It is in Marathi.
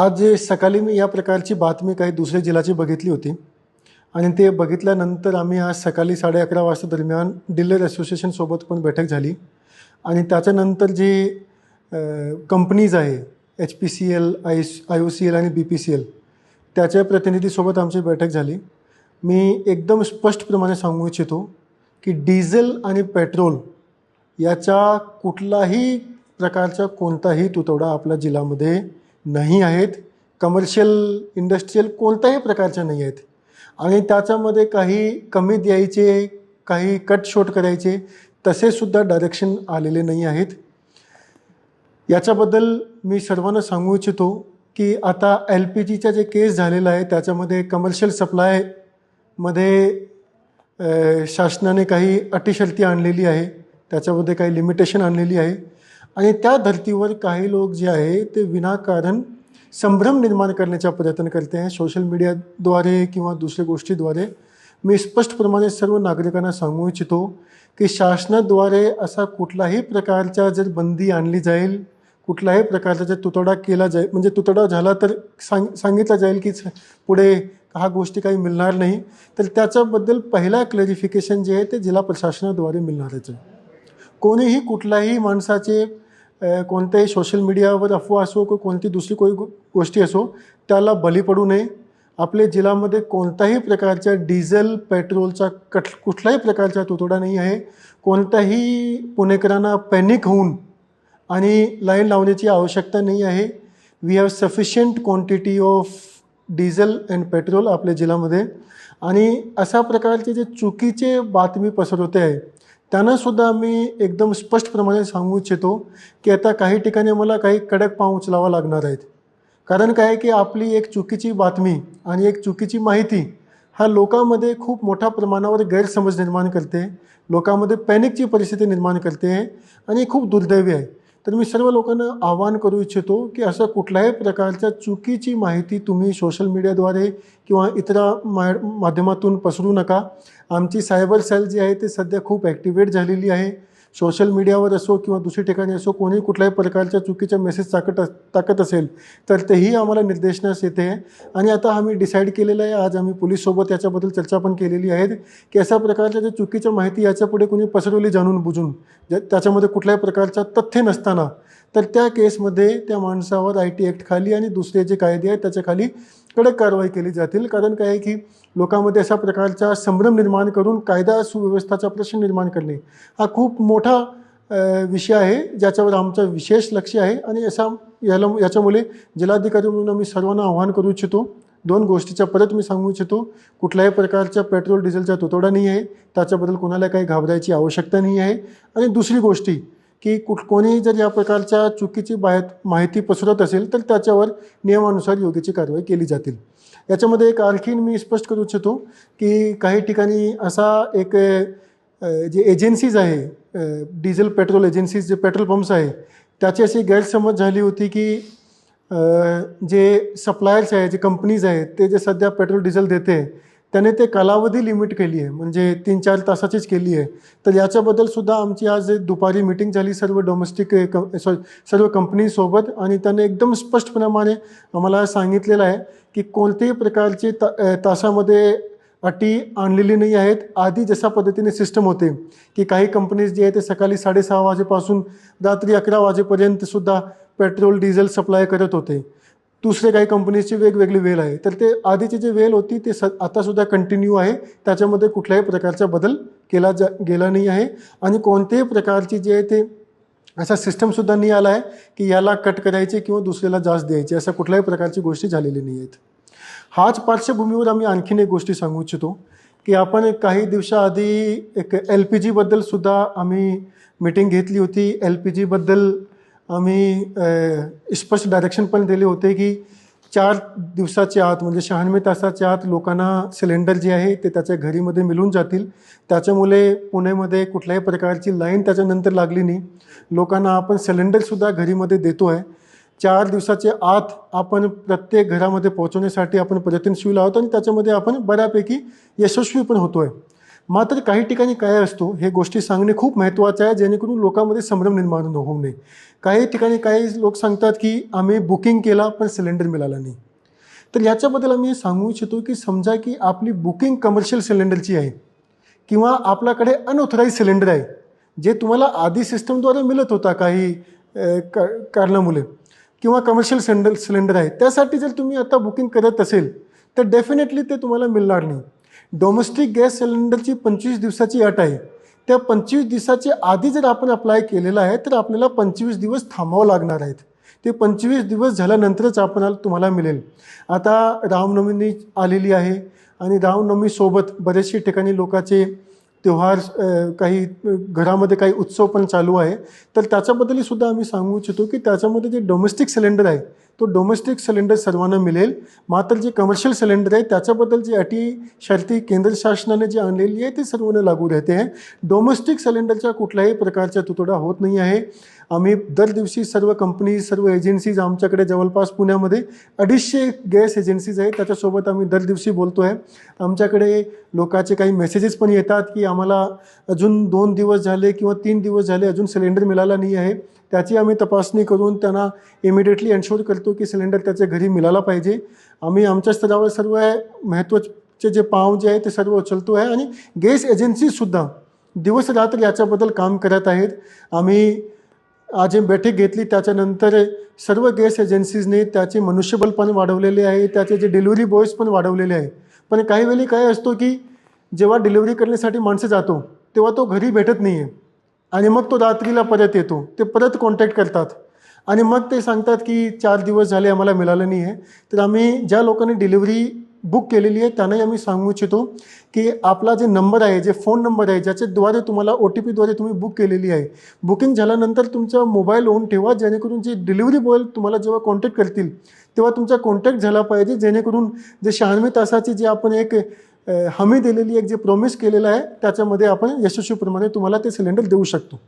आज सकाळी मी या प्रकारची बातमी काही दुसऱ्या जिल्ह्याची बघितली होती आणि ते बघितल्यानंतर आम्ही आज सकाळी 11:30 वाजता दरम्यान डीलर असोसिएशनसोबत पण बैठक झाली आणि त्याच्यानंतर जे कंपनीज आहे HPCL, IOCL आणि BPCL त्याच्या प्रतिनिधीसोबत आमची बैठक झाली. मी एकदम स्पष्टप्रमाणे सांगू इच्छितो की डिझेल आणि पेट्रोल याचा कुठलाही प्रकारचा कोणताही तुटवडा आपल्या जिल्ह्यामध्ये नाही आहेत. कमर्शियल इंडस्ट्रियल कोणत्याही प्रकारच्या नाही आहेत आणि त्याच्यामध्ये काही कमी द्यायचे, काही कट शॉर्ट करायचे तसे सुद्धा डायरेक्शन आलेले नाही आहेत. याच्याबद्दल मी सर्वांना सांगू इच्छितो की आता LPGचा जे केस झालेला आहे त्याच्यामध्ये कमर्शियल सप्लायमध्ये शासनाने काही अटीशर्ती आणलेली आहे, त्याच्यामध्ये काही लिमिटेशन आणलेली आहे आणि त्या धर्तीवर काही लोक जे आहे ते विनाकारण संभ्रम निर्माण करण्याचा प्रयत्न करते हैं सोशल मीडियाद्वारे किंवा दुसऱ्या गोष्टीद्वारे. मी स्पष्टप्रमाणे सर्व नागरिकांना सांगू इच्छितो की शासनाद्वारे असा कुठलाही प्रकारचा जर बंदी आणली जाईल, कुठल्याही प्रकारचा जर तुटवडा केला जाईल, म्हणजे तुटवडा झाला तर सांगितलं जाईल की पुढे हा गोष्टी काही मिळणार नाही, तर त्याच्याबद्दल पहिला क्लॅरिफिकेशन जे आहे ते जिल्हा प्रशासनाद्वारे मिळणारच आहे. कोणीही कुठल्याही माणसाचे कोणत्याही सोशल मीडियावर अफवा असो किंवा कोणती दुसरी कोई गोष्टी असो त्याला बली पडू नये. आपल्या जिल्ह्यामध्ये कोणत्याही प्रकारच्या डिझेल पेट्रोलचा कुठल्याही प्रकारचा तुटवडा नाही आहे. कोणत्याही पुणेकरांना पॅनिक होऊन आणि लाईन लावण्याची आवश्यकता नाही आहे. We have sufficient quantity of diesel and petrol आपल्या जिल्ह्यामध्ये आणि अशा प्रकारचे जे चुकीचे बातमी पसरवते आहे त्यांनासुद्धा मी एकदम स्पष्टप्रमाणे सांगू इच्छितो की आता काही ठिकाणी मला काही कडक पाऊल उचलावा लागणार आहेत. कारण काय की आपली एक चुकीची बातमी आणि एक चुकीची माहिती हा लोकांमध्ये खूप मोठ्या प्रमाणावर गैरसमज निर्माण करते, लोकांमध्ये पॅनिकची परिस्थिती निर्माण करते आणि खूप दुर्दैवी आहे. तर मी सर्व लोकांना आवाहन करू इच्छितो की असं कुठल्याही प्रकारच्या चुकीची माहिती तुम्ही सोशल मीडियाद्वारे किंवा इतर माध्यमातून पसरू नका. आमची सायबर सेल जी आहे ते सध्या खूप ॲक्टिवेट झालेली आहे. सोशल मीडियावर असो किंवा दुसरी ठिकाणी असो कोणी कुठल्याही प्रकारच्या चुकीच्या मेसेज टाकत असेल तर तेही आम्हाला निर्देशनास येते आणि आता आम्ही डिसाईड केलेलं आहे. आज आम्ही पोलीससोबत याच्याबद्दल चर्चा पण केलेली आहे की अशा प्रकारच्या जे चुकीच्या माहिती याच्यापुढे कोणी पसरवली जाणून बुजून त्याच्यामध्ये कुठल्याही प्रकारचं तथ्य नसताना तर त्या केसमध्ये त्या माणसावर IT ॲक्ट खाली आणि दुसरे जे कायदे आहेत त्याच्याखाली कडक कारवाई केली जातील. कारण काय आहे की लोकांमध्ये अशा प्रकारचा संभ्रम निर्माण करून कायदा सुव्यवस्थेचा प्रश्न निर्माण करणे हा खूप मोठा विषय आहे ज्याच्यावर आमचं विशेष लक्ष आहे आणि याच्यामुळे जिल्हाधिकारी म्हणून आम्ही सर्वांना आवाहन करू इच्छितो. 2 गोष्टीचा परत मी सांगू इच्छितो. कुठल्याही प्रकारच्या पेट्रोल डिझेलचा तुटवडा नाही आहे, त्याच्याबद्दल कोणाला काही घाबरायची आवश्यकता नाही आहे. आणि दुसरी गोष्टी की कोणी जर या प्रकारच्या चुकीची माहिती पसरवत असेल तर त्याच्यावर नियमानुसार योग्य कारवाई केली जातील. याच्यामध्ये एक आणखीन मी स्पष्ट करू इच्छितो की काही ठिकाणी असा एक जे एजन्सीज आहे डिझेल पेट्रोल एजन्सीज जे पेट्रोल पंप्स आहे त्याची अशी गैरसमज झाली होती की जे सप्लायर्स आहे जे कंपनीज आहेत ते जे सध्या पेट्रोल डिझेल देते त्याने ते कालावधी लिमिट केली आहे, म्हणजे 3-4 तासाचीच केली आहे. तर याच्याबद्दलसुद्धा आमची आज दुपारी मीटिंग झाली सर्व सर्व कंपनीसोबत आणि त्याने एकदम स्पष्टप्रमाणे आम्हाला सांगितलेलं आहे की कोणत्याही प्रकारचे तासामध्ये अटी आणलेली नाही आहेत. आधी जशा पद्धतीने सिस्टम होते की काही कंपनीज जे आहे ते सकाळी 6:30 वाजेपासून रात्री 11 वाजेपर्यंतसुद्धा पेट्रोल डिझेल सप्लाय करत होते. दुसरे काही कंपनीजची वेगवेगळी वेळ आहे, तर ते आधीची जी वेळ होती ते आतासुद्धा कंटिन्यू आहे. त्याच्यामध्ये कुठल्याही प्रकारचा बदल केला गेला नाही आहे आणि कोणत्याही प्रकारची जे आहे ते असा सिस्टमसुद्धा नाही आला आहे की याला कट करायचे किंवा दुसऱ्याला जास्त द्यायचे, अशा कुठल्याही प्रकारची गोष्टी झालेली नाही आहेत. हाच पार्श्वभूमीवर आम्ही आणखीन एक गोष्टी सांगू इच्छितो की आपण काही दिवसाआधी एक LPGबद्दलसुद्धा आम्ही मीटिंग घेतली होती. LPGबद्दल आम्ही स्पष्ट डायरेक्शन पण दिले होते की 4 दिवसाच्या आत म्हणजे 96 तासाच्या आत लोकांना सिलेंडर जे आहे ते त्याच्या घरीमध्ये मिळून जातील. त्याच्यामुळे पुण्यामध्ये कुठल्याही प्रकारची लाईन त्याच्यानंतर लागली नाही. लोकांना आपण सिलेंडरसुद्धा घरीमध्ये देतो आहे. 4 दिवसाच्या आत आपण प्रत्येक घरामध्ये पोहोचवण्यासाठी आपण प्रयत्नशील आहोत आणि त्याच्यामध्ये आपण बऱ्यापैकी यशस्वी पण होतो आहे. मात्र काही ठिकाणी काय असतो, हे गोष्टी सांगणे खूप महत्त्वाचं आहे जेणेकरून लोकांमध्ये संभ्रम निर्माण होऊ नये. काही ठिकाणी काही लोक सांगतात की आम्ही बुकिंग केला पण सिलेंडर मिळाला नाही. तर याच्याबद्दल आम्ही सांगू इच्छितो की समजा की आपली बुकिंग कमर्शियल सिलेंडरची आहे किंवा आपल्याकडे अनऑथराईज सिलेंडर आहे, जे तुम्हाला आधी सिस्टमद्वारे मिळत होता काही कारणामुळे, किंवा कमर्शियल सिलेंडर आहे, त्यासाठी जर तुम्ही आता बुकिंग करत असेल तर डेफिनेटली ते तुम्हाला मिळणार नाही. डोमेस्टिक गॅस सिलेंडरची 25 दिवसाची अट आहे. त्या 25 दिवसाच्या आधी जर आपण अप्लाय केलेलं आहे तर आपल्याला 25 दिवस थांबावं लागणार आहेत. ते 25 दिवस झाल्यानंतरच तुम्हाला मिळेल. आता रामनवमी आलेली आहे आणि रामनवमीसोबत बरेचसे ठिकाणी लोकांचे त्योहार, काही घरामध्ये काही उत्सव पण चालू आहे. तर त्याच्याबद्दलही सुद्धा आम्ही सांगू इच्छितो की त्याच्यामध्ये जे डोमेस्टिक सिलेंडर आहे तो डोमेस्टिक सिलेंडर सर्वांना मिळेल. मात्र जे कमर्शियल सिलेंडर आहे त्याच्याबद्दल जी अटी शर्ती केंद्र शासनाने जी आणलेली आहे ते सर्वांना लागू राहते आहे. डोमेस्टिक सिलेंडरच्या कुठल्याही प्रकारचा तुटवडा होत नाही आहे. आम्ही दर दिवशी सर्व कंपनीज, सर्व एजन्सीज, आमच्याकडे जवळपास पुण्यामध्ये 250 गॅस एजन्सीज आहेत, त्याच्यासोबत आम्ही दर दिवशी बोलतो आहे. आमच्याकडे लोकांचे काही मेसेजेस पण येतात की आम्हाला अजून 2 दिवस झाले किंवा 3 दिवस झाले अजून सिलेंडर मिळाला नाही आहे. त्याची आम्ही तपासणी करून त्यांना इमिडिएटली एन्शुअर करतो की सिलेंडर त्याच्या घरी मिळाला पाहिजे. आम्ही आमच्या स्तरावर सर्व महत्त्वाचे जे पाव जे आहे ते सर्व उचलतो आहे आणि गॅस एजन्सीसुद्धा दिवस रात्र याच्याबद्दल काम करत आहेत. आम्ही आज बैठक घेतली, त्याच्यानंतर सर्व गॅस एजन्सीजने त्याचे मनुष्यबळ पण वाढवलेले आहे, त्याचे जे डिलिव्हरी बॉयज पण वाढवलेले आहे. पण काही वेळी काय असतो की जेव्हा डिलिव्हरी करण्यासाठी माणसं जातो तेव्हा तो घरी भेटत नाही आहे आणि मग तो रात्रीला परत येतो. ते परत कॉन्टॅक्ट करतात आणि मग ते सांगतात की 4 दिवस झाले आम्हाला मिळालं नाही आहे. तर आम्ही ज्या लोकांनी डिलिव्हरी बुक केलेली आहे त्यांनाही आम्ही सांगू इच्छितो की आपला जे नंबर आहे, जे फोन नंबर आहे, ज्याच्याद्वारे तुम्हाला OTPद्वारे तुम्ही बुक केलेली आहे, बुकिंग झाल्यानंतर तुमचा मोबाईल ऑन ठेवा, जेणेकरून जे डिलिव्हरी बॉय तुम्हाला जेव्हा कॉन्टॅक्ट करतील तेव्हा तुमचा कॉन्टॅक्ट झाला पाहिजे, जेणेकरून जे 96 तासाची जे आपण एक हमी दिलेली, एक जे प्रॉमिस केलेलं आहे त्याच्यामध्ये आपण यशस्वीप्रमाणे तुम्हाला ते सिलेंडर देऊ शकतो.